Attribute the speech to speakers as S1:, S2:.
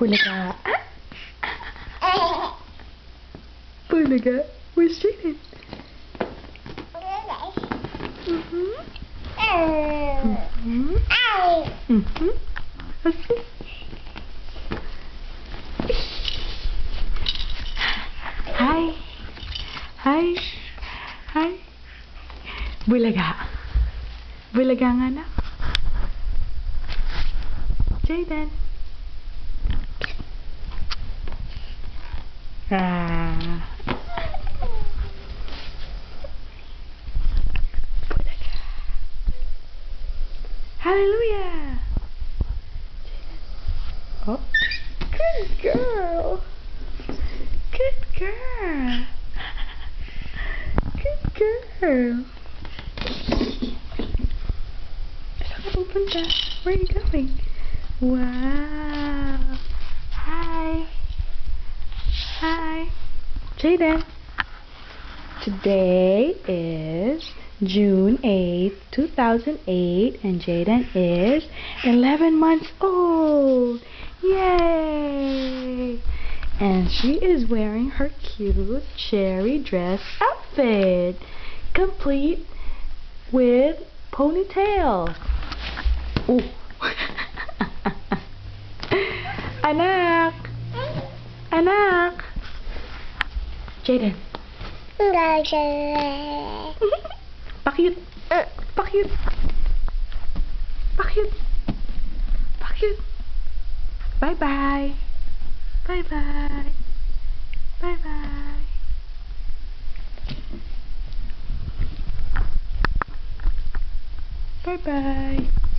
S1: Bulaga. Bulaga. Where's Jaden? Let's see. Hi. Hi. Hi. Bulaga. Bulaga nga na. Jaden. Ah. Bulaga. Hallelujah. Oh. Good girl. Good girl. Good girl. Saan ka pupunta? Where are you going? Wow. Hi. Hi. Jaden. Today is June 8th, 2008, and Jaden is 11 months old. Yay! And she is wearing her cute cherry dress outfit, complete with ponytail. Ooh. Anak! Anak! Jaden. Pakyut. Pakyut. Pakyut. Pakyut. Bye-bye. Bye-bye. Bye-bye. Bye-bye.